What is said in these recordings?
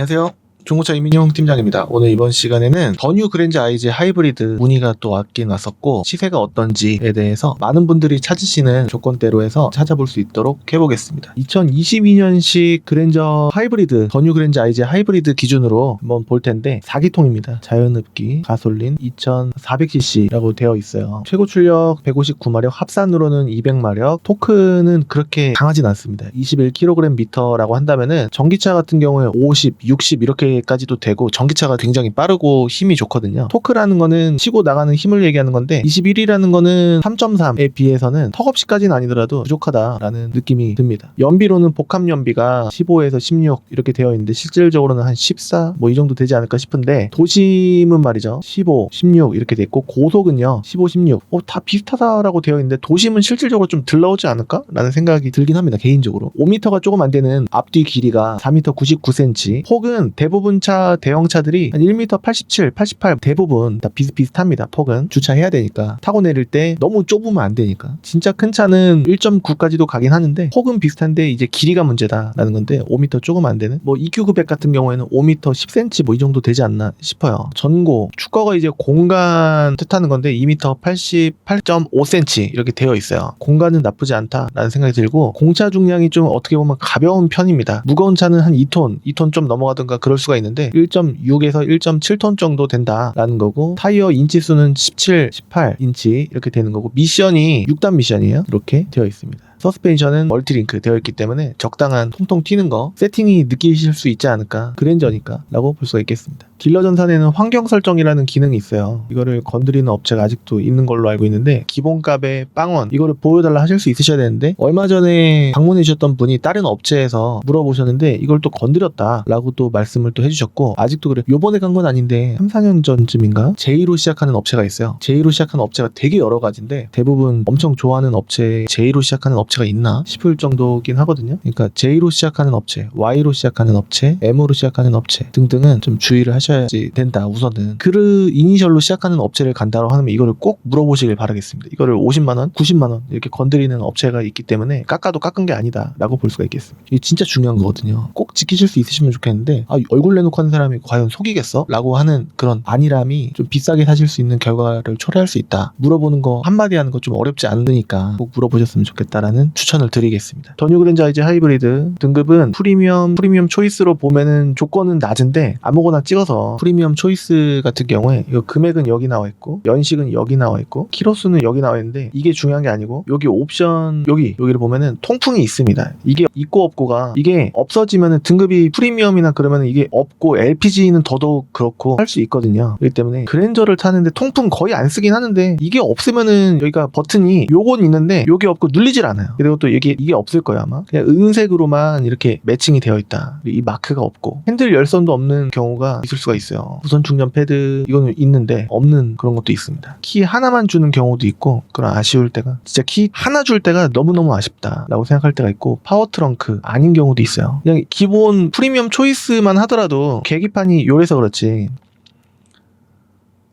안녕하세요. 중고차 이민용 팀장입니다. 오늘 이번 시간에는 더 뉴 그랜저 IJ 하이브리드 문의가 또 왔긴 왔었고 시세가 어떤지에 대해서 많은 분들이 찾으시는 조건대로 해서 찾아볼 수 있도록 해보겠습니다. 2022년식 그랜저 하이브리드 더 뉴 그랜저 IJ 하이브리드 기준으로 한번 볼 텐데 4기통입니다. 자연흡기 가솔린 2400cc라고 되어 있어요. 최고 출력 159마력, 합산으로는 200마력, 토크는 그렇게 강하진 않습니다. 21kgm라고 한다면은 전기차 같은 경우에 50, 60 이렇게까지도 되고 전기차가 굉장히 빠르고 힘이 좋거든요. 토크라는 거는 치고 나가는 힘을 얘기하는 건데 21이라는 거는 3.3에 비해서는 턱없이까지는 아니더라도 부족하다라는 느낌이 듭니다. 연비로는 복합 연비가 15에서 16 이렇게 되어 있는데 실질적으로는 한 14 뭐 이 정도 되지 않을까 싶은데 도심은 말이죠 15, 16 이렇게 돼 있고 고속은요 15, 16 다 비슷하다라고 되어 있는데 도심은 실질적으로 좀 덜 나오지 않을까? 라는 생각이 들긴 합니다. 개인적으로 5m가 조금 안 되는 앞뒤 길이가 4m 99cm 폭은 대부분 차 대형차들이 한 1m 87, 88 대부분 다 비슷비슷합니다. 폭은 주차해야 되니까 타고 내릴 때 너무 좁으면 안 되니까 진짜 큰 차는 1.9까지도 가긴 하는데 폭은 비슷한데 이제 길이가 문제다라는 건데 5m 조금 안 되는 뭐 EQ900 같은 경우에는 5m 10cm 뭐 이 정도 되지 않나 싶어요. 전고 축거가 이제 공간 뜻하는 건데 2m 88.5cm 이렇게 되어 있어요. 공간은 나쁘지 않다라는 생각이 들고 공차 중량이 좀 어떻게 보면 가벼운 편입니다. 무거운 차는 한 2톤 좀 넘어가든가 그럴 수가 있는데 1.6에서 1.7톤 정도 된다라는 거고 타이어 인치 수는 17, 18인치 이렇게 되는 거고 미션이 6단 미션이에요. 이렇게 되어 있습니다. 서스펜션은 멀티링크 되어 있기 때문에 적당한 통통 튀는 거 세팅이 느끼실 수 있지 않을까 그랜저니까 라고 볼 수가 있겠습니다. 딜러 전산에는 환경 설정이라는 기능이 있어요. 이거를 건드리는 업체가 아직도 있는 걸로 알고 있는데 기본값의 빵원 이거를 보여달라 하실 수 있으셔야 되는데 얼마 전에 방문해 주셨던 분이 다른 업체에서 물어보셨는데 이걸 또 건드렸다 라고 또 말씀을 또 해주셨고 아직도 그래 요번에 간 건 아닌데 3, 4년 전쯤인가 J로 시작하는 업체가 있어요. J로 시작하는 업체가 되게 여러 가지인데 대부분 엄청 좋아하는 업체 J로 시작하는 업체가 있나 싶을 정도긴 하거든요. 그러니까 J로 시작하는 업체, Y로 시작하는 업체, M으로 시작하는 업체 등등은 좀 주의를 하셔야지 된다. 우선은 그 이니셜로 시작하는 업체를 간다고 하면 이거를 꼭 물어보시길 바라겠습니다. 이거를 50만원, 90만원 이렇게 건드리는 업체가 있기 때문에 깎아도 깎은 게 아니다 라고 볼 수가 있겠습니다. 이게 진짜 중요한 거거든요. 꼭 지키실 수 있으시면 좋겠는데 얼굴 내놓고 하는 사람이 과연 속이겠어? 라고 하는 그런 안일함이 좀 비싸게 사실 수 있는 결과를 초래할 수 있다. 물어보는 거 한마디 하는 거 좀 어렵지 않으니까 꼭 물어보셨으면 좋겠다라는 추천을 드리겠습니다. 더 뉴 그랜저 IJ 하이브리드 등급은 프리미엄 초이스로 보면은 조건은 낮은데 아무거나 찍어서 프리미엄 초이스 같은 경우에 이 금액은 여기 나와 있고 연식은 여기 나와 있고 키로수는 여기 나와 있는데 이게 중요한 게 아니고 여기 옵션 여기를 보면은 통풍이 있습니다. 이게 있고 없고가 이게 없어지면은 등급이 프리미엄이나 그러면은 이게 없고 LPG는 더더욱 그렇고 할 수 있거든요. 그렇기 때문에 그랜저를 타는데 통풍 거의 안 쓰긴 하는데 이게 없으면은 여기가 버튼이 요건 있는데 요게 없고 눌리질 않아요. 그리고 또 이게 없을 거예요 아마. 그냥 은색으로만 이렇게 매칭이 되어 있다. 이 마크가 없고 핸들 열선도 없는 경우가 있을 수가 있어요. 무선 충전 패드 이거는 있는데 없는 그런 것도 있습니다. 키 하나만 주는 경우도 있고 그런 아쉬울 때가 진짜 키 하나 줄 때가 너무너무 아쉽다 라고 생각할 때가 있고 파워 트렁크 아닌 경우도 있어요. 그냥 기본 프리미엄 초이스만 하더라도 계기판이 요래서 그렇지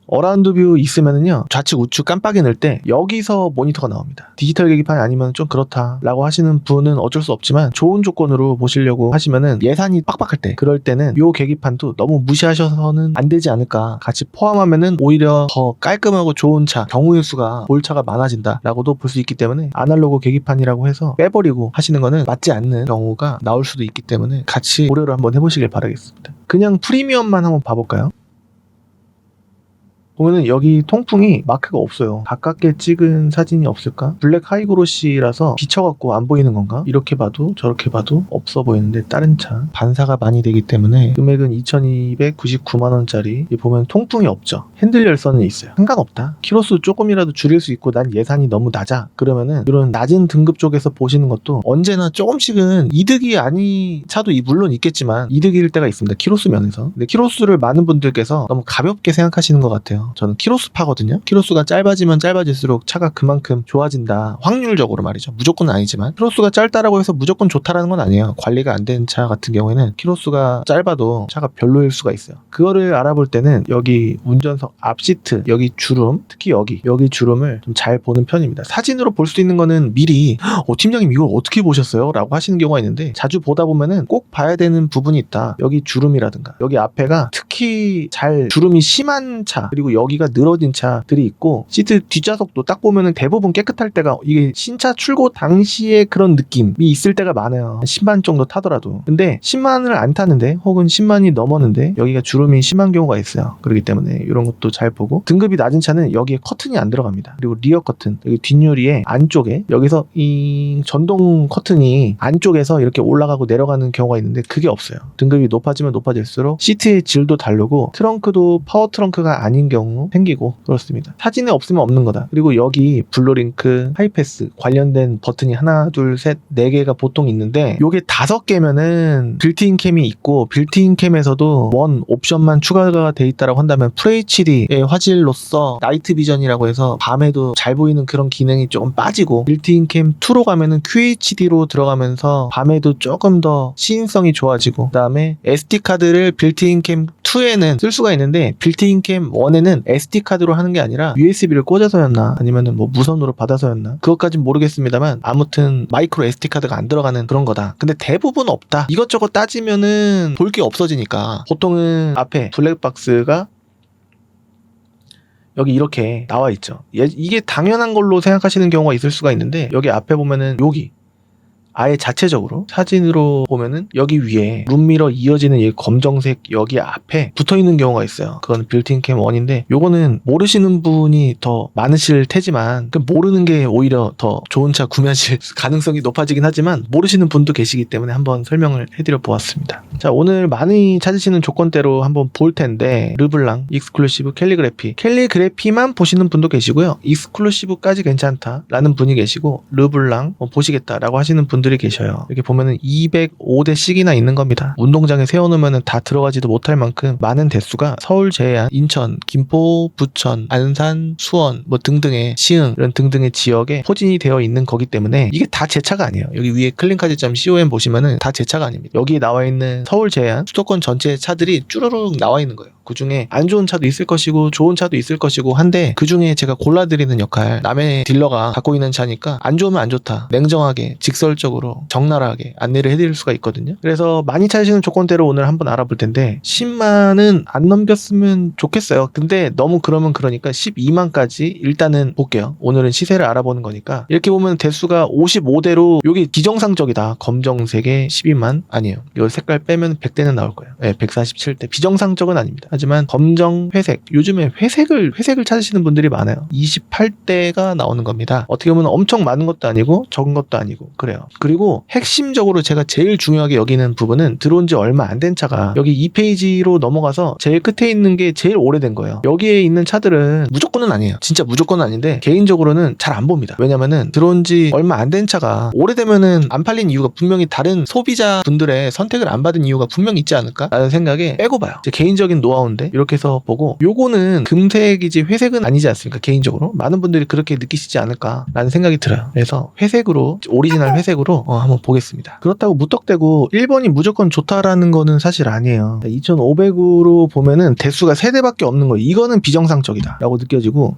어라운드 뷰 있으면은요 좌측 우측 깜빡이 넣을 때 여기서 모니터가 나옵니다. 디지털 계기판이 아니면 좀 그렇다 라고 하시는 분은 어쩔 수 없지만 좋은 조건으로 보시려고 하시면은 예산이 빡빡할 때 그럴 때는 요 계기판도 너무 무시하셔서는 안 되지 않을까. 같이 포함하면은 오히려 더 깔끔하고 좋은 차 경우의 수가 볼 차가 많아진다 라고도 볼 수 있기 때문에 아날로그 계기판이라고 해서 빼버리고 하시는 거는 맞지 않는 경우가 나올 수도 있기 때문에 같이 고려를 한번 해보시길 바라겠습니다. 그냥 프리미엄만 한번 봐볼까요? 보면은 여기 통풍이 마크가 없어요. 가깝게 찍은 사진이 없을까? 블랙 하이그로시라서 비쳐갖고 안 보이는 건가? 이렇게 봐도 저렇게 봐도 없어 보이는데 다른 차 반사가 많이 되기 때문에 금액은 2299만원짜리 보면 통풍이 없죠. 핸들 열선은 있어요. 상관없다. 키로수 조금이라도 줄일 수 있고 난 예산이 너무 낮아. 그러면은 이런 낮은 등급 쪽에서 보시는 것도 언제나 조금씩은 이득이 아닌 차도 물론 있겠지만 이득일 때가 있습니다. 키로수 면에서. 근데 키로수를 많은 분들께서 너무 가볍게 생각하시는 것 같아요. 있어요. 저는 키로수파거든요. 키로수가 짧아지면 짧아질수록 차가 그만큼 좋아진다. 확률적으로 말이죠. 무조건은 아니지만 키로수가 짧다라고 해서 무조건 좋다라는 건 아니에요. 관리가 안 된 차 같은 경우에는 키로수가 짧아도 차가 별로일 수가 있어요. 그거를 알아볼 때는 여기 운전석 앞 시트, 여기 주름, 특히 여기 주름을 좀 잘 보는 편입니다. 사진으로 볼 수 있는 거는 미리 팀장님 이걸 어떻게 보셨어요? 라고 하시는 경우가 있는데 자주 보다 보면은 꼭 봐야 되는 부분이 있다. 여기 주름이라든가 여기 앞에가 특히 잘 주름이 심한 차, 그리고 여기가 늘어진 차들이 있고, 시트 뒷좌석도 딱 보면은 대부분 깨끗할 때가 이게 신차 출고 당시에 그런 느낌이 있을 때가 많아요. 10만 정도 타더라도. 근데 10만을 안 타는데 혹은 10만이 넘었는데 여기가 주름이 심한 경우가 있어요. 그렇기 때문에 이런 것도 잘 보고, 등급이 낮은 차는 여기에 커튼이 안 들어갑니다. 그리고 리어 커튼, 여기 뒷유리에 안쪽에 여기서 이 전동 커튼이 안쪽에서 이렇게 올라가고 내려가는 경우가 있는데 그게 없어요. 등급이 높아지면 높아질수록 시트의 질도 다르고 트렁크도 파워 트렁크가 아닌 경우 생기고 그렇습니다. 사진에 없으면 없는 거다. 그리고 여기 블루링크, 하이패스 관련된 버튼이 하나, 둘, 셋, 네 개가 보통 있는데 요게 5개면은 빌트인 캠이 있고, 빌트인 캠에서도 원 옵션만 추가가 돼 있다라고 한다면 FHD의 화질로서 나이트 비전이라고 해서 밤에도 잘 보이는 그런 기능이 조금 빠지고, 빌트인 캠 2로 가면은 QHD로 들어가면서 밤에도 조금 더 시인성이 좋아지고, 그 다음에 SD카드를 빌트인 캠 2에는 쓸 수가 있는데 빌트인 캠 1에는 SD카드로 하는 게 아니라 USB를 꽂아서였나 아니면은 뭐 무선으로 받아서였나 그것까진 모르겠습니다만 아무튼 마이크로 SD카드가 안 들어가는 그런 거다. 근데 대부분 없다. 이것저것 따지면은 볼 게 없어지니까 보통은 앞에 블랙박스가 여기 이렇게 나와 있죠. 이게 당연한 걸로 생각하시는 경우가 있을 수가 있는데, 여기 앞에 보면은 여기 아예 자체적으로 사진으로 보면은 여기 위에 룸미러 이어지는 이 검정색 여기 앞에 붙어있는 경우가 있어요. 그건 빌트인 캠 1인데 요거는 모르시는 분이 더 많으실 테지만, 모르는 게 오히려 더 좋은 차 구매하실 가능성이 높아지긴 하지만 모르시는 분도 계시기 때문에 한번 설명을 해드려 보았습니다. 자, 오늘 많이 찾으시는 조건대로 한번 볼 텐데, 르블랑, 익스클루시브, 캘리그래피만 보시는 분도 계시고요. 익스클루시브까지 괜찮다 라는 분이 계시고, 르블랑 보시겠다라고 하시는 분들이 계셔요. 이렇게 보면은 205대씩이나 있는 겁니다. 운동장에 세워놓으면 다 들어가지도 못할 만큼 많은 대수가 서울 제한, 인천, 김포, 부천, 안산, 수원 뭐 등등의 시흥 이런 등등의 지역에 포진이 되어 있는 거기 때문에 이게 다 제 차가 아니에요. 여기 위에 클린카드.com 보시면은 다 제 차가 아닙니다. 여기에 나와 있는 서울 제한 수도권 전체 차들이 쭈루룩 나와 있는 거예요. 그 중에 안 좋은 차도 있을 것이고 좋은 차도 있을 것이고 한데, 그 중에 제가 골라드리는 역할, 남의 딜러가 갖고 있는 차니까 안 좋으면 안 좋다, 냉정하게 직설적으로 적나라하게 안내를 해드릴 수가 있거든요. 그래서 많이 찾으시는 조건대로 오늘 한번 알아볼 텐데, 10만은 안 넘겼으면 좋겠어요. 근데 너무 그러면 그러니까 12만까지 일단은 볼게요. 오늘은 시세를 알아보는 거니까. 이렇게 보면 대수가 55대로 이게 비정상적이다. 검정색에 12만 아니에요. 이 색깔 빼면 100대는 나올 거예요. 네, 147대. 비정상적은 아닙니다. 하지만 검정, 회색, 요즘에 회색을 찾으시는 분들이 많아요. 28대가 나오는 겁니다. 어떻게 보면 엄청 많은 것도 아니고 적은 것도 아니고 그래요. 그리고 핵심적으로 제가 제일 중요하게 여기는 부분은, 들어온 지 얼마 안 된 차가 여기 2페이지로 넘어가서 제일 끝에 있는 게 제일 오래된 거예요. 여기에 있는 차들은 무조건은 아니에요. 진짜 무조건은 아닌데 개인적으로는 잘 안 봅니다. 왜냐면은 들어온 지 얼마 안 된 차가 오래되면은 안 팔린 이유가 분명히 다른 소비자분들의 선택을 안 받은 이유가 분명히 있지 않을까 라는 생각에 빼고 봐요. 제 개인적인 노하우인데 이렇게 해서 보고, 요거는 금색이지 회색은 아니지 않습니까? 개인적으로 많은 분들이 그렇게 느끼시지 않을까 라는 생각이 들어요. 그래서 회색으로, 오리지널 회색으로 한번 보겠습니다. 그렇다고 무턱대고 1번이 무조건 좋다라는 거는 사실 아니에요. 2500으로 보면은 대수가 3대밖에 없는 거예요. 이거는 비정상적이다 라고 느껴지고,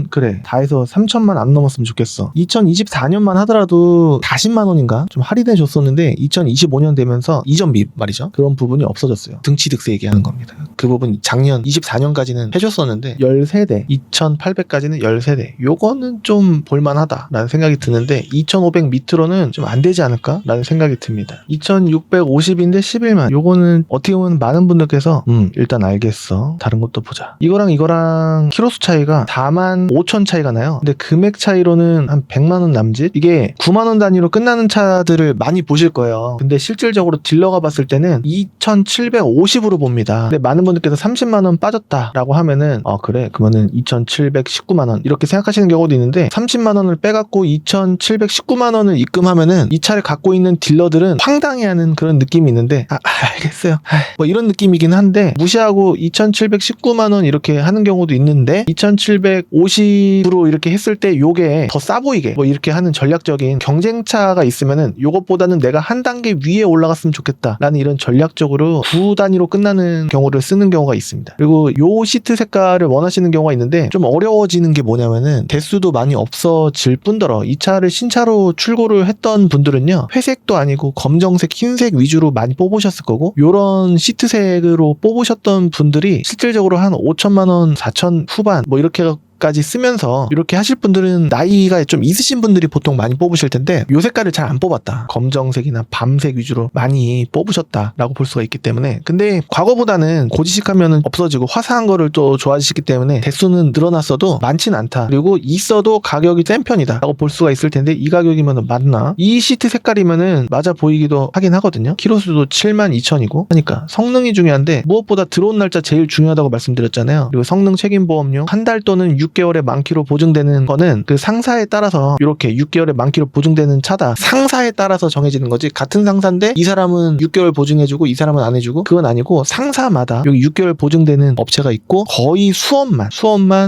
그래 다 해서 3000만 안 넘었으면 좋겠어. 2024년만 하더라도 40만 원인가 좀 할인해 줬었는데 2025년 되면서 이전 미 말이죠. 그런 부분이 없어졌어요. 등치득세 얘기하는 겁니다. 그 부분 작년 24년까지는 해줬었는데 13대, 2800까지는 13대. 요거는 좀 볼만하다 라는 생각이 드는데, 2500 밑으로는 좀 안 되지 않을까 라는 생각이 듭니다. 2650인데 11만, 요거는 어떻게 보면 많은 분들께서 일단 알겠어, 다른 것도 보자. 이거랑 키로수 차이가 4만 5천 차이가 나요. 근데 금액 차이로는 한 100만원 남짓? 이게 9만원 단위로 끝나는 차들을 많이 보실 거예요. 근데 실질적으로 딜러가 봤을 때는 2750으로 봅니다. 근데 많은 분들 분들께서 30만원 빠졌다라고 하면은 그래 그러면은 2,719만원 이렇게 생각하시는 경우도 있는데 30만원을 빼갖고 2,719만원을 입금하면은 이 차를 갖고 있는 딜러들은 황당해하는 그런 느낌이 있는데 알겠어요. 뭐 이런 느낌이긴 한데 무시하고 2,719만원 이렇게 하는 경우도 있는데 2,750으로 이렇게 했을 때 요게 더 싸 보이게 뭐 이렇게 하는 전략적인 경쟁차가 있으면은 요것보다는 내가 한 단계 위에 올라갔으면 좋겠다 라는 이런 전략적으로 구 단위로 끝나는 경우를 쓰는 경우가 있습니다. 그리고 요 시트 색깔을 원하시는 경우가 있는데 좀 어려워지는 게 뭐냐면은 대수도 많이 없어질 뿐더러 이 차를 신차로 출고를 했던 분들은요 회색도 아니고 검정색 흰색 위주로 많이 뽑으셨을 거고 요런 시트색으로 뽑으셨던 분들이 실질적으로 한 5천만원 4천 후반 뭐 이렇게 까지 쓰면서 이렇게 하실 분들은 나이가 좀 있으신 분들이 보통 많이 뽑으실 텐데 요 색깔을 잘 안 뽑았다. 검정색이나 밤색 위주로 많이 뽑으셨다라고 볼 수가 있기 때문에 근데 과거보다는 고지식하면은 없어지고 화사한 거를 또 좋아하시기 때문에 대수는 늘어났어도 많진 않다. 그리고 있어도 가격이 센 편이다 라고 볼 수가 있을 텐데 이 가격이면 맞나? 이 시트 색깔이면은 맞아 보이기도 하긴 하거든요. 키로수도 72,000이고 하니까 성능이 중요한데 무엇보다 들어온 날짜 제일 중요하다고 말씀드렸잖아요. 그리고 성능 책임보험료 한 달 또는 6개월에 만키로 보증되는 거는 그 상사에 따라서 이렇게 6개월에 만키로 보증되는 차다. 상사에 따라서 정해지는 거지. 같은 상사인데 이 사람은 6개월 보증해주고 이 사람은 안 해주고 그건 아니고 상사마다 여기 6개월 보증되는 업체가 있고 거의 수원만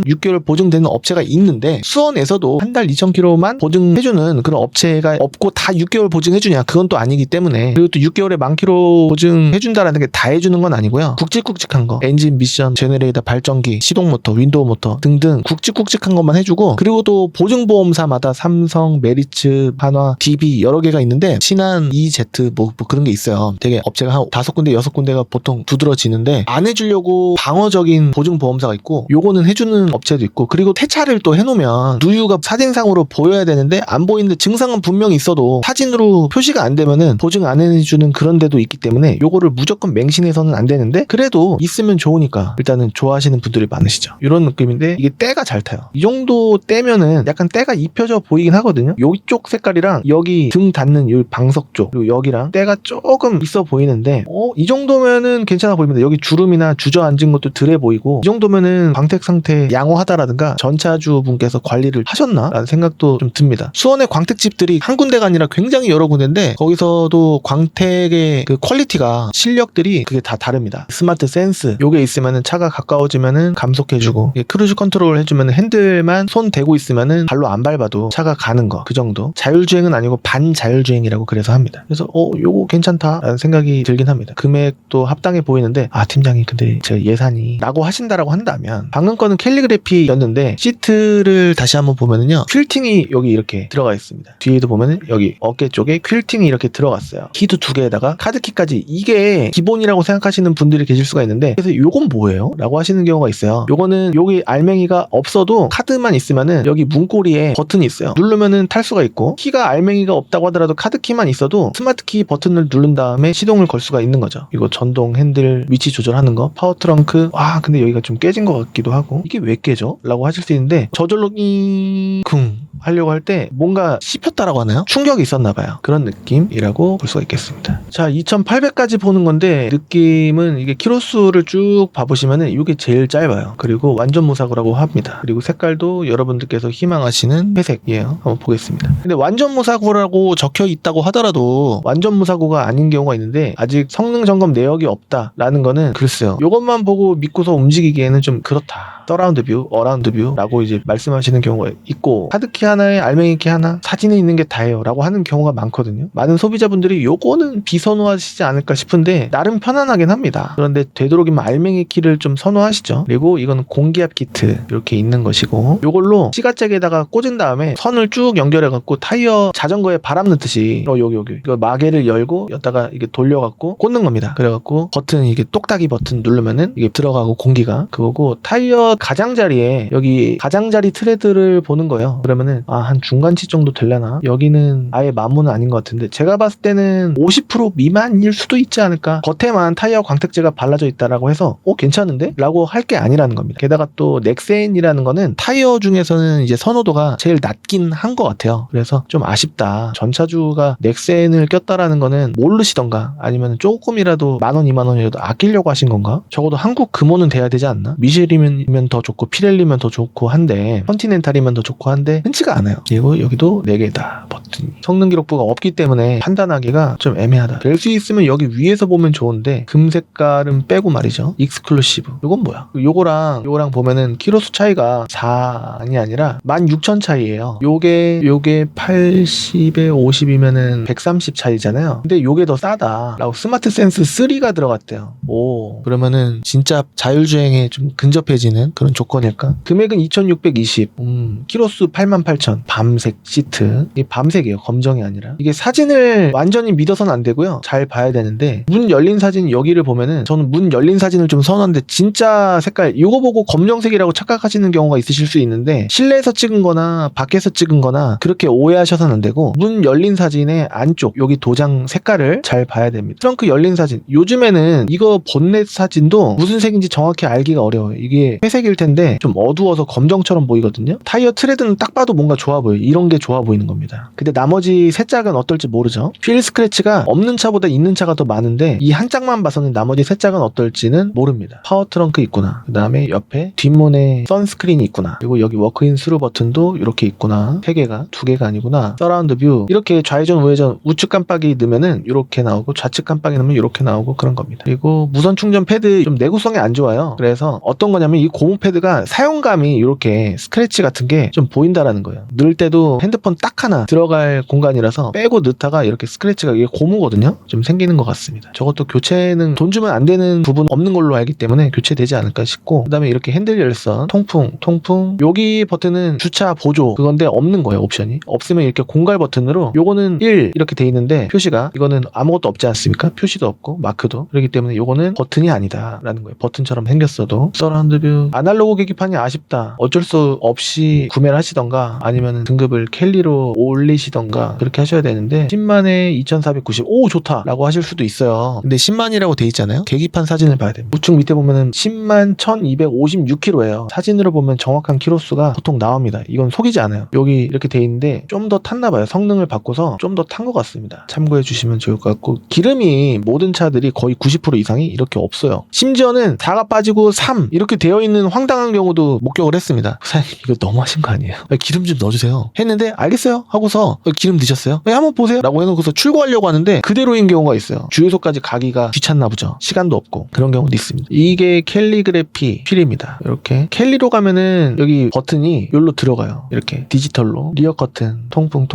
6개월 보증되는 업체가 있는데 수원에서도 한 달 2,000km만 보증해주는 그런 업체가 없고 다 6개월 보증해주냐 그건 또 아니기 때문에 그리고 또 6개월에 만키로 보증해준다라는 게 다 해주는 건 아니고요. 굵직굵직한 거 엔진 미션 제네레이터 발전기 시동 모터 윈도우 모터 등등 굵직굵직한 것만 해주고 그리고 또 보증보험사마다 삼성, 메리츠, 한화, DB 여러 개가 있는데 신한, EZ 뭐 그런 게 있어요. 되게 업체가 한 5군데 6군데가 보통 두드러지는데 안 해주려고 방어적인 보증보험사가 있고 요거는 해주는 업체도 있고 그리고 폐차를 또 해놓으면 누유가 사진상으로 보여야 되는데 안 보이는데 증상은 분명히 있어도 사진으로 표시가 안 되면은 보증 안 해주는 그런 데도 있기 때문에 요거를 무조건 맹신해서는 안 되는데 그래도 있으면 좋으니까 일단은 좋아하시는 분들이 많으시죠. 이런 느낌인데 이게 때가 잘 타요. 이 정도 때면은 약간 때가 입혀져 보이긴 하거든요. 이쪽 색깔이랑 여기 등 닿는 이 방석 쪽 그리고 여기랑 때가 조금 있어 보이는데 이 정도면은 괜찮아 보입니다. 여기 주름이나 주저앉은 것도 덜해 보이고 이 정도면은 광택 상태 양호하다라든가 전차주 분께서 관리를 하셨나? 라는 생각도 좀 듭니다. 수원의 광택집들이 한 군데가 아니라 굉장히 여러 군데인데 거기서도 광택의 그 퀄리티가 실력들이 그게 다 다릅니다. 스마트 센스 요게 있으면은 차가 가까워지면은 감속해주고 크루즈 컨트롤 해주면 핸들만 손 대고 있으면은 발로 안 밟아도 차가 가는 거 그 정도. 자율주행은 아니고 반자율주행이라고 그래서 합니다. 그래서 요거 괜찮다라는 생각이 들긴 합니다. 금액도 합당해 보이는데 팀장이 근데 제 예산이 라고 하신다라고 한다면 방금 거는 캘리그래피였는데 시트를 다시 한번 보면은요 퀼팅이 여기 이렇게 들어가 있습니다. 뒤에도 보면은 여기 어깨 쪽에 퀼팅이 이렇게 들어갔어요. 키도 2개에다가 카드키까지 이게 기본이라고 생각하시는 분들이 계실 수가 있는데 그래서 요건 뭐예요? 라고 하시는 경우가 있어요. 요거는 여기 알맹이가 없어도 카드만 있으면은 여기 문고리에 버튼이 있어요. 누르면은 탈 수가 있고 키가 알맹이가 없다고 하더라도 카드키만 있어도 스마트키 버튼을 누른 다음에 시동을 걸 수가 있는 거죠. 이거 전동 핸들 위치 조절하는 거 파워 트렁크 근데 여기가 좀 깨진 것 같기도 하고 이게 왜 깨져? 라고 하실 수 있는데 저절로 쿵 하려고 할 때 뭔가 씹혔다라고 하나요? 충격이 있었나 봐요. 그런 느낌이라고 볼 수가 있겠습니다. 자 2800까지 보는 건데 느낌은 이게 키로수를 쭉 봐보시면은 이게 제일 짧아요. 그리고 완전 무사고라고 합니다. 그리고 색깔도 여러분들께서 희망하시는 회색이에요. 한번 보겠습니다. 근데 완전 무사고라고 적혀 있다고 하더라도 완전 무사고가 아닌 경우가 있는데 아직 성능 점검 내역이 없다라는 거는 글쎄요. 이것만 보고 믿고서 움직이기에는 좀 그렇다. 서라운드 뷰, 어라운드 뷰라고 이제 말씀하시는 경우가 있고 카드키 하나에 알맹이 키 하나 사진에 있는 게 다예요 라고 하는 경우가 많거든요. 많은 소비자분들이 요거는 비선호하시지 않을까 싶은데 나름 편안하긴 합니다. 그런데 되도록이면 알맹이 키를 좀 선호하시죠. 그리고 이건 공기압 키트 이렇게 있는 것이고 요걸로 시가잭에다가 꽂은 다음에 선을 쭉 연결해갖고 타이어 자전거에 바람 넣듯이 여기 이거 마개를 열고 여기다가 이게 돌려갖고 꽂는 겁니다. 그래갖고 버튼 이게 똑딱이 버튼 누르면은 이게 들어가고 공기가 그거고 타이어 가장자리에 여기 가장자리 트레드를 보는 거예요. 그러면은 보면은 한 중간치 정도 되려나? 여기는 아예 마모는 아닌 것 같은데 제가 봤을 때는 50% 미만일 수도 있지 않을까? 겉에만 타이어 광택제가 발라져 있다라고 해서 괜찮은데? 라고 할 게 아니라는 겁니다. 게다가 또 넥센이라는 거는 타이어 중에서는 이제 선호도가 제일 낮긴 한 것 같아요. 그래서 좀 아쉽다. 전차주가 넥센을 꼈다라는 거는 모르시던가 아니면 조금이라도 10,000원, 20,000원이라도 아끼려고 하신 건가? 적어도 한국 금호는 돼야 되지 않나? 미쉐리면 더 좋고 피렐리면 더 좋고 한데 컨티넨탈이면 더 좋고 한데 흔치가 않아요. 그리고 여기도 4개다 버튼이. 성능 기록부가 없기 때문에 판단하기가 좀 애매하다. 될 수 있으면 여기 위에서 보면 좋은데 금 색깔은 빼고 말이죠. 익스클루시브. 이건 뭐야? 요거랑 보면은 키로수 차이가 4이 아니라 16,000 차이예요. 요게 80에 50이면은 130 차이잖아요. 근데 요게 더 싸다 라고 스마트 센스 3가 들어갔대요. 오, 그러면은 진짜 자율주행에 좀 근접해지는 그런 조건일까? 금액은 2,620, 키로수 88,000, 밤색 시트. 이게 밤색이에요. 검정이 아니라. 이게 사진을 완전히 믿어서는 안 되고요. 잘 봐야 되는데 문 열린 사진 여기를 보면은 저는 문 열린 사진을 좀 선호하는데 진짜 색깔 이거 보고 검정색이라고 착각하시는 경우가 있으실 수 있는데 실내에서 찍은 거나 밖에서 찍은 거나 그렇게 오해하셔서는 안 되고 문 열린 사진의 안쪽 여기 도장 색깔을 잘 봐야 됩니다. 트렁크 열린 사진 요즘에는 이거 본넷 사진도 무슨 색인지 정확히 알기가 어려워요. 이게 회색일 텐데 좀 어두워서 검정처럼 보이거든요. 타이어 트레드는 딱 봐도 뭔가 좋아 보여요. 이런 게 좋아 보이는 겁니다. 근데 나머지 세 짝은 어떨지 모르죠. 휠 스크래치가 없는 차보다 있는 차가 더 많은데 이 한 짝만 봐서는 나머지 세 짝은 어떨지는 모릅니다. 파워 트렁크 있구나. 그 다음에 옆에 뒷문에 선스크린이 있구나. 그리고 여기 워크인 스루 버튼도 이렇게 있구나. 3개가 2개가 아니구나. 서라운드 뷰 이렇게 좌회전 우회전 우측 깜빡이 넣으면은 이렇게 나오고 좌측 깜빡이 넣으면 이렇게 나오고 그런 겁니다. 그리고 무선 충전 패드 좀 내구성이 안 좋아요. 그래서 어떤 거냐면 이 고무 패드가 사용감이 이렇게 스크래치 같은 게 좀 보인다라는 거예요. 넣을 때도 핸드폰 딱 하나 들어갈 공간이라서 빼고 넣다가 이렇게 스크래치가 이게 고무거든요. 좀 생기는 것 같습니다. 저것도 교체는 돈 주면 안 되는 부분 없는 걸로 알기 때문에 교체되지 않을까 싶고 그 다음에 이렇게 핸들 열선 통풍 여기 버튼은 주차 보조 그건데 없는 거예요. 옵션이 없으면 이렇게 공갈 버튼으로 요거는 1 이렇게 돼 있는데 표시가 이거는 아무것도 없지 않습니까? 표시도 없고 마크도 그렇기 때문에 요거는 버튼이 아니다 라는 거예요. 버튼처럼 생겼어도 서라운드 뷰 아날로그 계기판이 아쉽다. 어쩔 수 없이 구매를 하시던가 아니면 등급을 캘리로 올리시던가 그렇게 하셔야 되는데 10만에 2,490 오 좋다 라고 하실 수도 있어요. 근데 10만이라고 돼 있잖아요. 계기판 사진을 봐야 됩니다. 우측 밑에 보면은 10만 1,256km예요. 사진으로 보면 정확한 키로수가 보통 나옵니다. 이건 속이지 않아요. 여기 이렇게 돼 있는데 좀 더 탔나봐요. 성능을 바꿔서 좀 더 탄 것 같습니다. 참고해 주시면 좋을 것 같고 기름이 모든 차들이 거의 90% 이상이 이렇게 없어요. 심지어는 4가 빠지고 3 이렇게 되어 있는 황당한 경우도 목격을 했습니다. 사장님 이거 너무하신 거 아니에요? 기름 좀 넣어주세요. 했는데 알겠어요 하고서 기름 넣으셨어요? 한번 보세요 라고 해놓고서 출고하려고 하는데 그대로인 경우가 있어요. 주유소까지 가기가 귀찮나 보죠. 시간도 없고 그런 경우도 있습니다. 이게 캘리그래피 휠입니다. 이렇게 캘리로 가면은 여기 버튼이 여기로 들어가요. 이렇게 디지털로 리어 커튼 통풍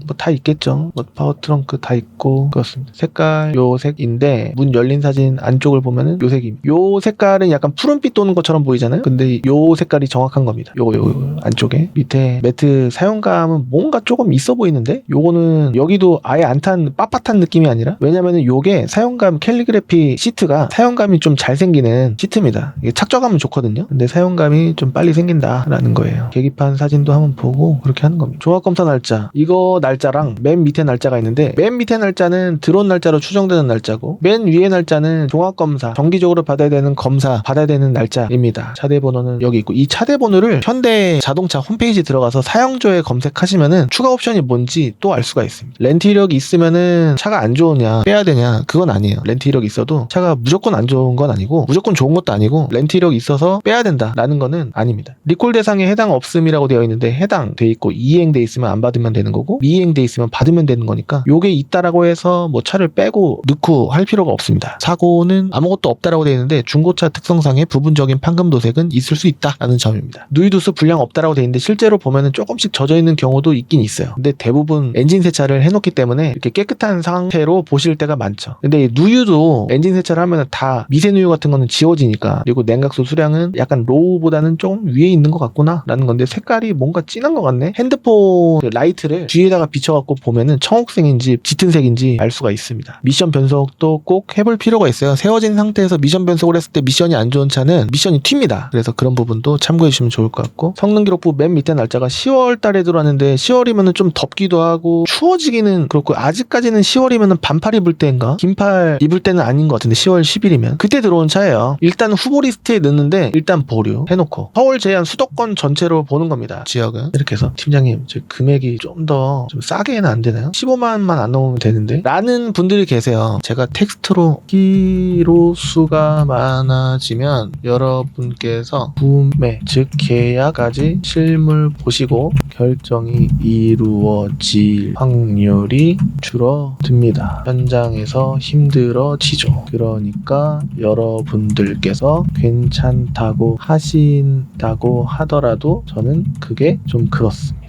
뭐 다 있겠죠. 뭐 파워 트렁크 다 있고 그렇습니다. 색깔 요 색인데 문 열린 사진 안쪽을 보면은 요 색입니다. 요 색깔은 약간 푸른빛 도는 것처럼 보이잖아요. 근데 요 색깔이 정확한 겁니다. 요거 안쪽에 밑에 매트 사용감은 뭔가 조금 있어 보이는데 요거는 여기도 아예 안 탄 빳빳한 느낌이 아니라 왜냐면은 요게 사용감 캘리그래피 시트가 사용감이 좀 잘 생기는 시트입니다. 이게 착져감은 좋거든요. 근데 사용감이 좀 빨리 생긴다라는 거예요. 계기판 사진도 한번 보고 그렇게 하는 겁니다. 조합검사 날짜 이거 날짜랑 맨 밑에 날짜가 있는데 맨 밑에 날짜는 드론 날짜로 추정되는 날짜고 맨 위에 날짜는 종합검사 정기적으로 받아야 되는 검사 받아야 되는 날짜입니다. 차대 번호는 여기 있고 이 차대 번호를 현대 자동차 홈페이지 들어가서 사용조에 검색하시면은 추가 옵션이 뭔지 또 알 수가 있습니다. 렌트 이력이 있으면은 차가 안 좋으냐 빼야 되냐 그건 아니에요. 렌트 이력이 있어도 차가 무조건 안 좋은 건 아니고 무조건 좋은 것도 아니고 렌트 이력이 있어서 빼야 된다라는 거는 아닙니다. 리콜 대상에 해당 없음이라고 되어 있는데 해당돼 있고 이행돼 있으면 안 받으면 되는 거고 미행돼 있으면 받으면 되는 거니까 요게 있다라고 해서 뭐 차를 빼고 넣고 할 필요가 없습니다. 사고는 아무것도 없다라고 되어 있는데 중고차 특성상의 부분적인 판금 도색은 있을 수 있다라는 점입니다. 누이두스 불량 없다라고 되어 있는데 실제로 보면은 조금씩 젖어 있는 경우도 있긴 있어요. 근데 대부분 엔진 세차를 해놓기 때문에 이렇게 깨끗한 상태로 보실 때가 많죠. 근데 누유도 엔진 세차를 하면 다 미세누유 같은 거는 지워지니까 그리고 냉각수 수량은 약간 로우보다는 좀 위에 있는 것 같구나 라는 건데 색깔이 뭔가 진한 것 같네. 핸드폰 라이트를 뒤에다가 비춰갖고 보면은 청옥색인지 짙은 색인지 알 수가 있습니다. 미션 변속도 꼭 해볼 필요가 있어요. 세워진 상태에서 미션 변속을 했을 때 미션이 안 좋은 차는 미션이 튑니다. 그래서 그런 부분도 참고해 주시면 좋을 것 같고 성능 기록부 맨 밑에 날짜가 10월 10월 달에 들어왔는데 10월이면은 좀 덥기도 하고 추워지기는 그렇고 아직까지는 10월이면은 반팔 입을 때인가? 긴팔 입을 때는 아닌 것 같은데 10월 10일이면 그때 들어온 차예요. 일단 후보 리스트에 넣는데 일단 보류 해놓고 서울 제한 수도권 전체로 보는 겁니다. 지역은 이렇게 해서 팀장님 저 금액이 좀 더 좀 싸게는 안 되나요? 15만만 안 넘으면 되는데 라는 분들이 계세요. 제가 텍스트로 키로수가 많아지면 여러분께서 구매 즉 계약까지 실물 보시고 결정이 이루어질 확률이 줄어듭니다. 현장에서 힘들어지죠. 그러니까 여러분들께서 괜찮다고 하신다고 하더라도 저는 그게 좀 그렇습니다.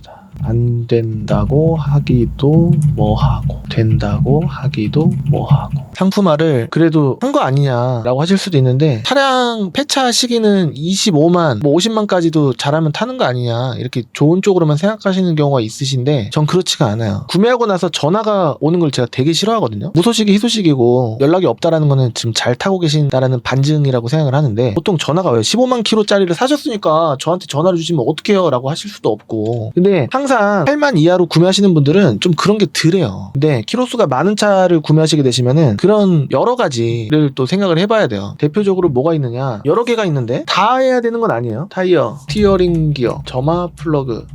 안 된다고 하기도 뭐하고 된다고 하기도 뭐하고 상품화를 그래도 한 거 아니냐라고 하실 수도 있는데 차량 폐차 시기는 25만 뭐 50만까지도 잘하면 타는 거 아니냐 이렇게 좋은 쪽으로만 생각하시는 경우가 있으신데 전 그렇지가 않아요. 구매하고 나서 전화가 오는 걸 제가 되게 싫어하거든요. 무소식이 희소식이고 연락이 없다라는 거는 지금 잘 타고 계신다라는 반증이라고 생각을 하는데 보통 전화가 왜 15만 킬로짜리를 사셨으니까 저한테 전화를 주시면 어떡해요 라고 하실 수도 없고 근데 항상 8만 이하로 구매하시는 분들은 좀 그런 게 덜해요. 근데 키로수가 많은 차를 구매하시게 되시면은 그런 여러 가지를 또 생각을 해봐야 돼요. 대표적으로 뭐가 있느냐 여러 개가 있는데 다 해야 되는 건 아니에요. 타이어, 스티어링 기어, 점화 플러그,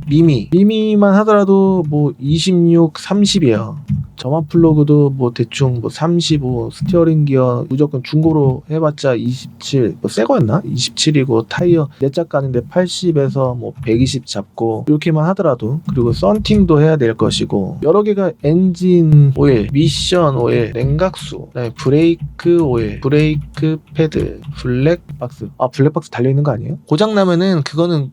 미미만 하더라도 뭐 26, 30이에요. 점화 플러그도 뭐 대충 뭐 35, 스티어링 기어 무조건 중고로 해봤자 27, 뭐 새 거였나? 27이고 타이어 내 짝가는데 80에서 뭐 120 잡고 이렇게만 하더라도 그리고 썬팅도 해야 될 것이고 여러 개가 엔진 오일, 미션 오일, 냉각수, 그다음에 브레이크 오일, 브레이크 패드, 블랙박스. 아 블랙박스 달려있는 거 아니에요? 고장 나면은 그거는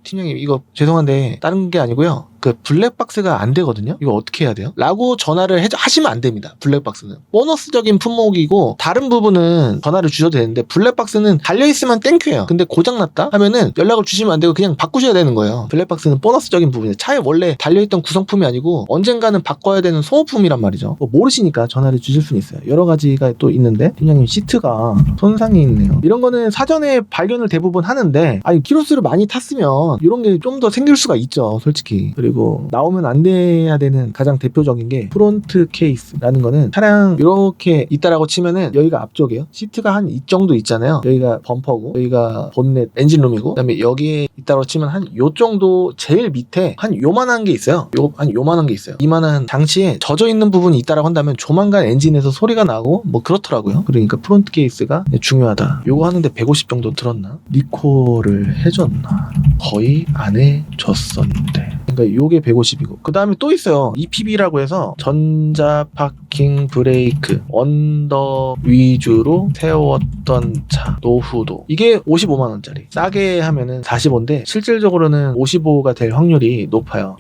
팀장님 이거 죄송한데 다른 게 아니고요. 그 블랙박스가 안 되거든요. 이거 어떻게 해야 돼요? 라고 전화를 하시면 안 됩니다. 블랙박스는 보너스적인 품목이고 다른 부분은 전화를 주셔도 되는데 블랙박스는 달려있으면 땡큐예요. 근데 고장났다 하면은 연락을 주시면 안 되고 그냥 바꾸셔야 되는 거예요. 블랙박스는 보너스적인 부분이에요. 차에 원래 달려있던 구성품이 아니고 언젠가는 바꿔야 되는 소모품이란 말이죠. 뭐 모르시니까 전화를 주실 수는 있어요. 여러 가지가 또 있는데 팀장님 시트가 손상이 있네요. 이런 거는 사전에 발견을 대부분 하는데 아니 키로수를 많이 탔으면 이런 게 좀 더 생길 수가 있죠. 솔직히. 그리고 나오면 안 돼야 되는 가장 대표적인 게 프론트 케이스라는 거는 차량 이렇게 있다라고 치면은 여기가 앞쪽이에요. 시트가 한 이 정도 있잖아요. 여기가 범퍼고 여기가 본넷 엔진룸이고 그다음에 여기에 있다고 치면 한 요 정도 제일 밑에 한 요만한 게 있어요. 한 요만한 게 있어요. 이만한 장치에 젖어 있는 부분이 있다라고 한다면 조만간 엔진에서 소리가 나고 뭐 그렇더라고요. 그러니까 프론트 케이스가 중요하다. 요거 하는데 150 정도 들었나? 리콜을 해줬나? 거의 안 해줬었는데 그러니까 요게 150이고 그 다음에 또 있어요. EPB라고 해서 전자 파킹 브레이크 언더 위주로 세웠던 차 노후도 이게 55만원짜리 싸게 하면은 45인데 실질적으로는 55가 될 확률이 높아요.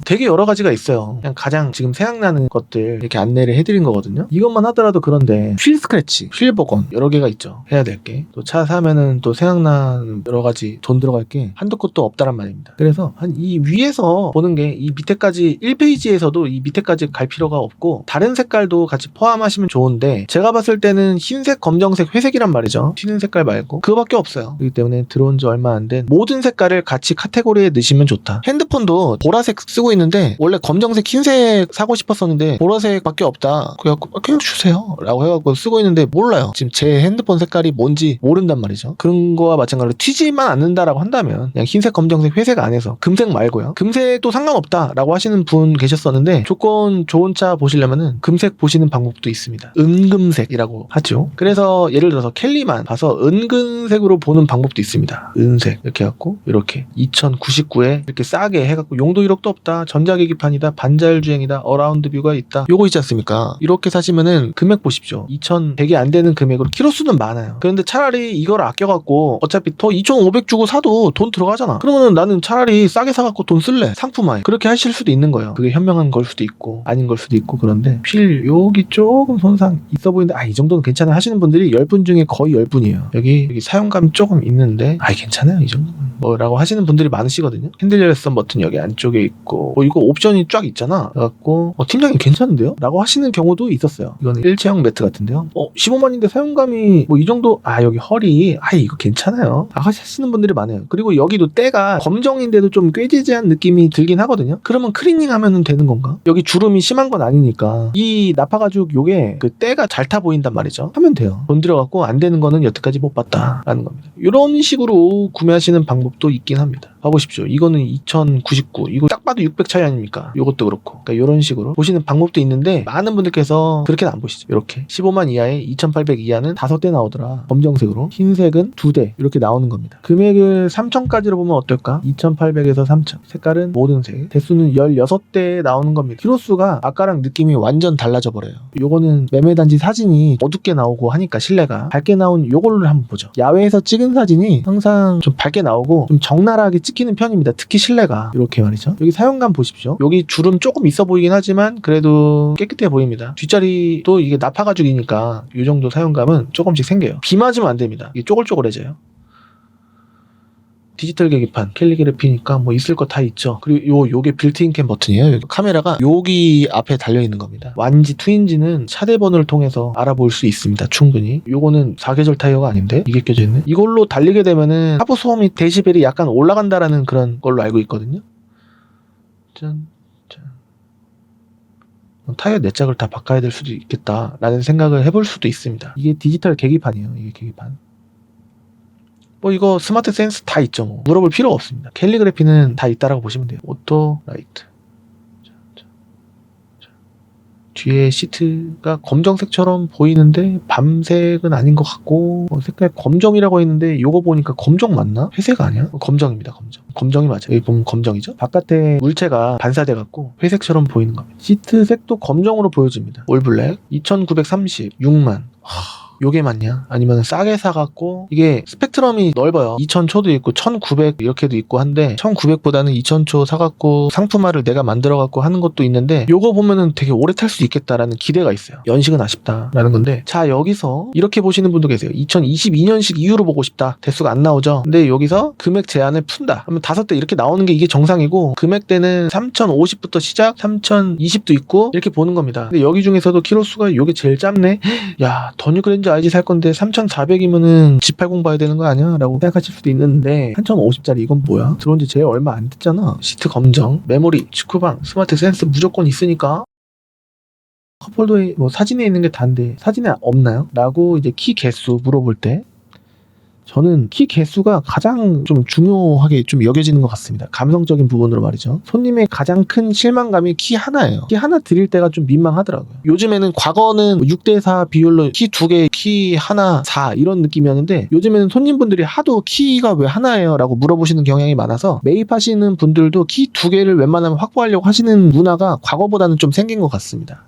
되게 여러 가지가 있어요. 그냥 가장 지금 생각나는 것들 이렇게 안내를 해드린 거거든요. 이것만 하더라도 그런데 휠 스크래치, 휠 복원 여러 개가 있죠. 해야 될 게 또 차 사면은 또 생각나는 여러 가지 돈 들어갈 게 한두 곳도 없다란 말입니다. 그래서 한 이 위에서 보는 게 이 밑에까지 1페이지에서도 이 밑에까지 갈 필요가 없고 다른 색깔도 같이 포함하시면 좋은데 제가 봤을 때는 흰색, 검정색, 회색이란 말이죠. 튀는 색깔 말고 그거밖에 없어요. 그렇기 때문에 들어온 지 얼마 안 된 모든 색깔을 같이 카테고리에 넣으시면 좋다. 핸드폰도 보라색 쓰고 있는데 원래 검정색, 흰색 사고 싶었었는데 보라색밖에 없다. 그래갖고 그냥 주세요 라고 해갖고 쓰고 있는데 몰라요. 지금 제 핸드폰 색깔이 뭔지 모른단 말이죠. 그런 거와 마찬가지로 튀지만 않는다라고 한다면 그냥 흰색, 검정색, 회색 안에서 금색 말고요. 금색도 상관없다 라고 하시는 분 계셨었는데 조건 좋은 차 보시려면은 금색 보시는 방법도 있습니다. 은금색이라고 하죠. 그래서 예를 들어서 켈리만 봐서 은근색으로 보는 방법도 있습니다. 은색 이렇게 해갖고 이렇게 2099에 이렇게 싸게 해갖고 용도 1억도 없다, 전자계기판이다, 반자율주행이다, 어라운드 뷰가 있다, 요거 있지 않습니까? 이렇게 사시면은 금액 보십시오. 2100이 안 되는 금액으로 키로수는 많아요. 그런데 차라리 이걸 아껴갖고 어차피 더 2500 주고 사도 돈 들어가잖아. 그러면은 나는 차라리 싸게 사갖고 돈 쓸래. 상품화에. 그렇게 하실 수도 있는 거예요. 그게 현명한 걸 수도 있고 아닌 걸 수도 있고. 그런데 휠 여기 조금 손상 있어 보이는데 이 정도는 괜찮아 하시는 분들이 10분 중에 거의 10분이에요. 여기 사용감 조금 있는데 괜찮아요 이 정도면. 뭐라고 하시는 분들이 많으시거든요. 핸들 열선 버튼 여기 안쪽에 있고 이거 옵션이 쫙 있잖아. 그래갖고 팀장님 괜찮은데요? 라고 하시는 경우도 있었어요. 이거는 일체형 매트 같은데요. 15만인데 사용감이 뭐 이 정도 여기 허리 이거 괜찮아요. 하시는 분들이 많아요. 그리고 여기도 때가 검정인데도 좀 꾀지지한 느낌이 들긴 하거든요. 그러면 클리닝 하면 되는 건가? 여기 주름이 심한 건 아니니까 이 나파 가죽 요게 그 때가 잘 타 보인단 말이죠. 하면 돼요. 돈 들여갖고 안 되는 거는 여태까지 못 봤다 라는 겁니다. 이런 식으로 구매하시는 방법도 있긴 합니다. 봐보십시오. 이거는 2099 이거 딱 봐도 600 차이 아닙니까? 이것도 그렇고 그러니까 이런 식으로 보시는 방법도 있는데 많은 분들께서 그렇게는 안 보시죠. 이렇게 15만 이하에 2800 이하는 5대 나오더라. 검정색으로 흰색은 2대 이렇게 나오는 겁니다. 금액을 3000까지로 보면 어떨까? 2800에서 3000 색깔은 모든 색 대수는 16대 나오는 겁니다. 키로수가 아까랑 느낌이 완전 달라져 버려요. 요거는 매매단지 사진이 어둡게 나오고 하니까 실내가 밝게 나온 요걸로 한번 보죠. 야외에서 찍은 사진이 항상 좀 밝게 나오고 좀 적나라하게 찍히는 편입니다. 특히 실내가 이렇게 말이죠. 여기 사용감 보십시오. 여기 주름 조금 있어 보이긴 하지만 그래도 깨끗해 보입니다. 뒷자리도 이게 나파 가죽이니까 이 정도 사용감은 조금씩 생겨요. 비 맞으면 안 됩니다. 이게 쪼글쪼글해져요. 디지털 계기판, 캘리그래피니까 뭐 있을 거 다 있죠. 그리고 요게 빌트인 캠 버튼이에요. 카메라가 여기 앞에 달려있는 겁니다. 완지 투인지는 차대 번호를 통해서 알아볼 수 있습니다. 충분히. 요거는 4계절 타이어가 아닌데? 이게 껴져 있네? 이걸로 달리게 되면은 하부 소음이 데시벨이 약간 올라간다라는 그런 걸로 알고 있거든요. 짠. 타이어 내 짝을 다 바꿔야 될 수도 있겠다라는 생각을 해볼 수도 있습니다. 이게 디지털 계기판이에요. 이게 계기판. 이거 스마트 센스 다 있죠. 물어볼 필요가 없습니다. 캘리그래피는 다 있다라고 보시면 돼요. 오토 라이트. 뒤에 시트가 검정색처럼 보이는데 밤색은 아닌 것 같고 색깔 검정이라고 했는데 요거 보니까 검정 맞나? 회색 아니야? 검정입니다. 검정이 맞아요. 여기 보면 검정이죠. 바깥에 물체가 반사돼 갖고 회색처럼 보이는 겁니다. 시트 색도 검정으로 보여집니다. 올 블랙 2930 6만 요게 맞냐? 아니면 싸게 사갖고 이게 스펙트럼이 넓어요. 2000초도 있고 1900 이렇게도 있고 한데 1900보다는 2000초 사갖고 상품화를 내가 만들어갖고 하는 것도 있는데 요거 보면은 되게 오래 탈 수 있겠다라는 기대가 있어요. 연식은 아쉽다라는 건데 자 여기서 이렇게 보시는 분도 계세요. 2022년식 이후로 보고 싶다. 대수가 안 나오죠. 근데 여기서 금액 제한을 푼다. 그러면 5대 이렇게 나오는 게 이게 정상이고 금액대는 3050부터 시작 3020도 있고 이렇게 보는 겁니다. 근데 여기 중에서도 키로수가 요게 제일 짧네. 야 더뉴 그랜저 IG 살 건데 3400이면은 G80 봐야 되는 거 아니야? 라고 생각하실 수도 있는데 3050짜리 이건 뭐야? 들어온 지 제일 얼마 안 됐잖아. 시트 검정, 메모리, 축구방, 스마트 센스 무조건 있으니까 컵홀더에 뭐 사진에 있는 게 다인데 사진에 없나요? 라고 이제 키 개수 물어볼 때 저는 키 개수가 가장 좀 중요하게 좀 여겨지는 것 같습니다. 감성적인 부분으로 말이죠. 손님의 가장 큰 실망감이 키 하나예요. 키 하나 드릴 때가 좀 민망하더라고요. 요즘에는 과거는 6대4 비율로 키 2개, 키 하나 4 이런 느낌이었는데 요즘에는 손님분들이 하도 키가 왜 하나예요? 라고 물어보시는 경향이 많아서 매입하시는 분들도 키 2개를 웬만하면 확보하려고 하시는 문화가 과거보다는 좀 생긴 것 같습니다.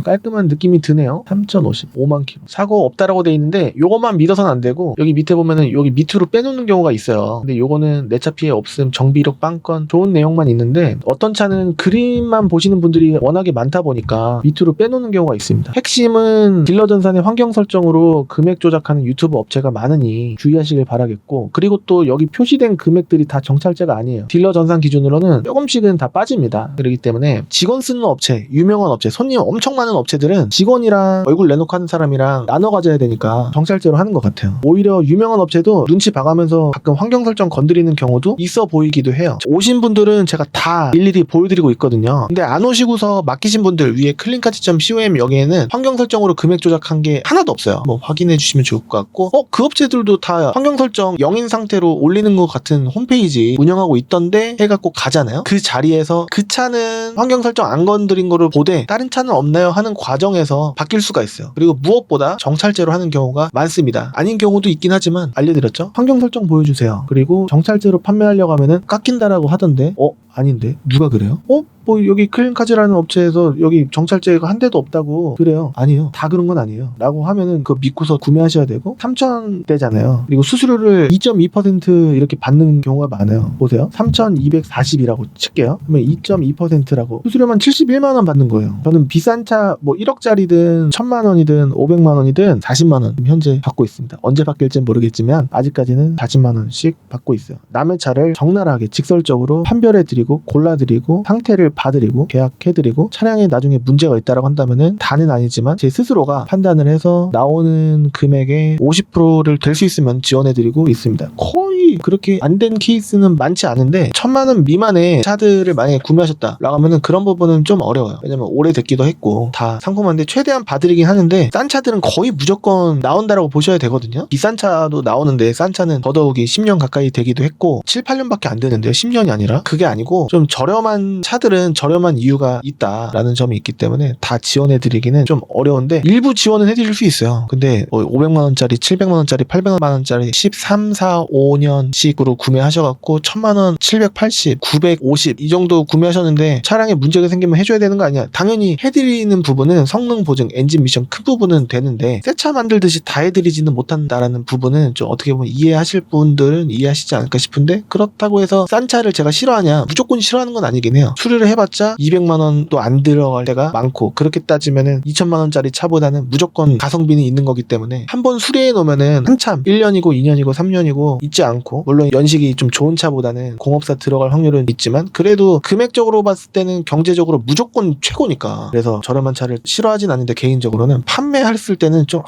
깔끔한 느낌이 드네요. 3050 5만 킬로 사고 없다라고 돼 있는데 요것만 믿어서는 안 되고 여기 밑에 보면은 여기 밑으로 빼놓는 경우가 있어요. 근데 요거는 내 차 피해 없음 정비 이력 빵건 좋은 내용만 있는데 어떤 차는 그림만 보시는 분들이 워낙에 많다 보니까 밑으로 빼놓는 경우가 있습니다. 핵심은 딜러 전산의 환경 설정으로 금액 조작하는 유튜브 업체가 많으니 주의하시길 바라겠고 그리고 또 여기 표시된 금액들이 다 정찰제가 아니에요. 딜러 전산 기준으로는 조금씩은 다 빠집니다. 그렇기 때문에 직원 쓰는 업체 유명한 업체 손님 엄청 많은 업체들은 직원이랑 얼굴 내놓고 하는 사람이랑 나눠 가져야 되니까 정찰제로 하는 것 같아요. 오히려 유명한 업체도 눈치 봐가면서 가끔 환경 설정 건드리는 경우도 있어 보이기도 해요. 오신 분들은 제가 다 일일이 보여드리고 있거든요. 근데 안 오시고서 맡기신 분들 위에 클린카지.com 여기에는 환경 설정으로 금액 조작한 게 하나도 없어요. 뭐 확인해 주시면 좋을 것 같고 그 업체들도 다 환경 설정 0인 상태로 올리는 것 같은 홈페이지 운영하고 있던데 해갖고 가잖아요. 그 자리에서 그 차는 환경 설정 안 건드린 거를 보되 다른 차는 없나요? 하는 과정에서 바뀔 수가 있어요. 그리고 무엇보다 정찰제로 하는 경우가 많습니다. 아닌 경우도 있긴 하지만 알려드렸죠. 환경 설정 보여주세요. 그리고 정찰제로 판매하려고 하면은 깎인다라고 하던데 아닌데 누가 그래요? 뭐 여기 클린카즈라는 업체에서 여기 정찰제가 한 대도 없다고 그래요. 아니에요. 다 그런 건 아니에요. 라고 하면은 그거 믿고서 구매하셔야 되고 3,000대잖아요. 그리고 수수료를 2.2% 이렇게 받는 경우가 많아요. 보세요. 3,240이라고 칠게요. 그러면 2.2%라고 수수료만 71만 원 받는 거예요. 저는 비싼 차 차 뭐 1억짜리든 1000만 원이든 500만 원이든 40만 원 현재 받고 있습니다. 언제 바뀔지는 모르겠지만 아직까지는 40만 원씩 받고 있어요. 남의 차를 적나라하게 직설적으로 판별해드리고 골라드리고 상태를 봐드리고 계약해드리고 차량에 나중에 문제가 있다라고 한다면은 다는 아니지만 제 스스로가 판단을 해서 나오는 금액의 50%를 될 수 있으면 지원해드리고 있습니다. 거의 그렇게 안 된 케이스는 많지 않은데 1000만 원 미만의 차들을 만약에 구매하셨다라고 하면은 그런 부분은 좀 어려워요. 왜냐면 오래됐기도 했고 다 상품인데 최대한 봐드리긴 하는데 싼 차들은 거의 무조건 나온다라고 보셔야 되거든요. 비싼 차도 나오는데 싼 차는 더더욱이 10년 가까이 되기도 했고 7, 8년밖에 안 되는데요. 10년이 아니라 그게 아니고 좀 저렴한 차들은 저렴한 이유가 있다라는 점이 있기 때문에 다 지원해드리기는 좀 어려운데 일부 지원은 해드릴 수 있어요. 근데 500만 원짜리, 700만 원짜리, 800만 원짜리 13, 4, 5년씩으로 구매하셔갖고 1000만 원, 780, 950 이 정도 구매하셨는데 차량에 문제가 생기면 해줘야 되는 거 아니야? 당연히 해드리는 부분은 성능 보증, 엔진 미션 큰 부분은 되는데 새 차 만들듯이 다 해드리지는 못한다라는 부분은 좀 어떻게 보면 이해하실 분들은 이해하시지 않을까 싶은데 그렇다고 해서 싼 차를 제가 싫어하냐? 무조건 싫어하는 건 아니긴 해요. 수리를 해봤자 200만 원도 안 들어갈 때가 많고 그렇게 따지면은 2000만 원짜리 차보다는 무조건 가성비는 있는 거기 때문에 한번 수리해 놓으면은 한참 1년이고 2년이고 3년이고 있지 않고 물론 연식이 좀 좋은 차보다는 공업사 들어갈 확률은 있지만 그래도 금액적으로 봤을 때는 경제적으로 무조건 최고니까 그래서 저렴한 차를 싫어하진 않는데 개인적으로는 판매했을 때는 좀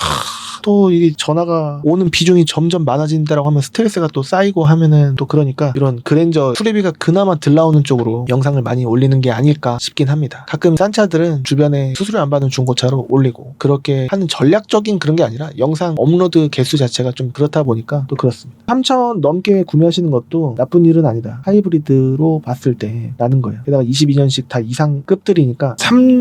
또 이 전화가 오는 비중이 점점 많아진다라고 하면 스트레스가 또 쌓이고 하면은 또 그러니까 이런 그랜저 수리비가 그나마 덜 나오는 쪽으로 영상을 많이 올리는 게 아닐까 싶긴 합니다. 가끔 싼 차들은 주변에 수수료 안 받는 중고차로 올리고 그렇게 하는 전략적인 그런 게 아니라 영상 업로드 개수 자체가 좀 그렇다 보니까 또 그렇습니다. 3,000원 넘게 구매하시는 것도 나쁜 일은 아니다. 하이브리드로 봤을 때 나는 거예요. 게다가 22년식 다 이상 급들이니까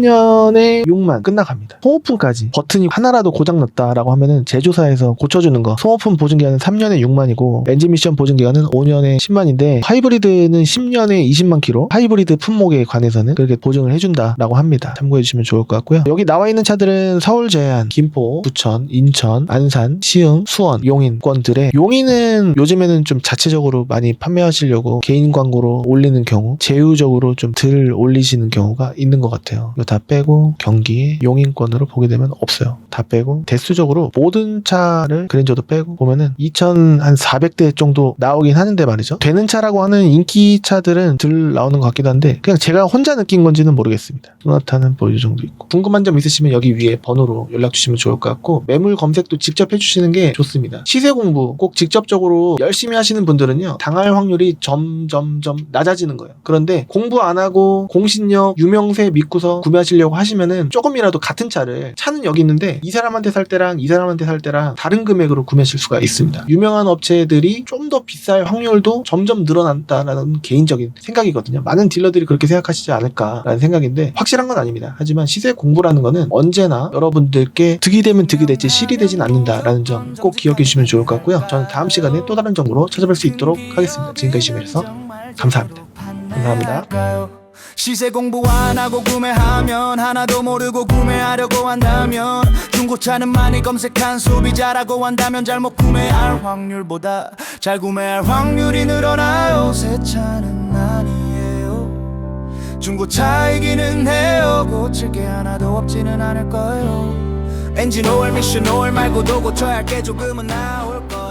3년에 6만 끝나갑니다. 소모품까지 버튼이 하나라도 고장났다라고 하면은 제조사에서 고쳐주는 거 소모품 보증기간은 3년에 6만이고 엔진 미션 보증기간은 5년에 10만인데 하이브리드는 10년에 20만 킬로 하이브리드 품목에 관해서는 그렇게 보증을 해준다라고 합니다. 참고해주시면 좋을 것 같고요. 여기 나와 있는 차들은 서울 제한, 김포, 부천, 인천, 안산, 시흥, 수원, 용인권들의 용인은 요즘에는 좀 자체적으로 많이 판매하시려고 개인 광고로 올리는 경우 제휴적으로 좀 덜 올리시는 경우가 있는 것 같아요. 이거 다 빼고 경기에 용인권으로 보게 되면 없어요. 다 빼고 대수적으로 모든 차를 그랜저도 빼고 보면은 2,400대 정도 나오긴 하는데 말이죠. 되는 차라고 하는 인기 차들은 덜 나오는 것 같기도 한데 그냥 제가 혼자 느낀 건지는 모르겠습니다. 소나타는 뭐 이 정도 있고 궁금한 점 있으시면 여기 위에 번호로 연락 주시면 좋을 것 같고 매물 검색도 직접 해주시는 게 좋습니다. 시세 공부 꼭 직접적으로 열심히 하시는 분들은요 당할 확률이 점점점 낮아지는 거예요. 그런데 공부 안 하고 공신력 유명세 믿고서 구매하시려고 하시면은 조금이라도 같은 차는 여기 있는데 이 사람한테 살 때랑 이 사람한테 살 때랑 다른 금액으로 구매하실 수가 있습니다. 유명한 업체들이 좀 더 비쌀 확률도 점점 늘어난다라는 개인적인 생각이거든요. 많은 딜러들이 그렇게 생각하시지 않을까라는 생각인데 확실한 건 아닙니다. 하지만 시세 공부라는 거는 언제나 여러분들께 득이 되면 득이 되지 실이 되진 않는다라는 점 꼭 기억해 주시면 좋을 것 같고요. 저는 다음 시간에 또 다른 정보로 찾아뵐 수 있도록 하겠습니다. 지금까지 시청해주셔서 감사합니다. 감사합니다. 시세 공부 안 하고 구매하면 하나도 모르고 구매하려고 한다면 중고차는 많이 검색한 소비자라고 한다면 잘못 구매할 확률보다 잘 구매할 확률이 늘어나요. 새 차는 아니에요. 중고차이기는 해요. 고칠 게 하나도 없지는 않을 거예요. 엔진 오일 미션 오일 말고도 고쳐야 할 게 조금은 나올 거예요.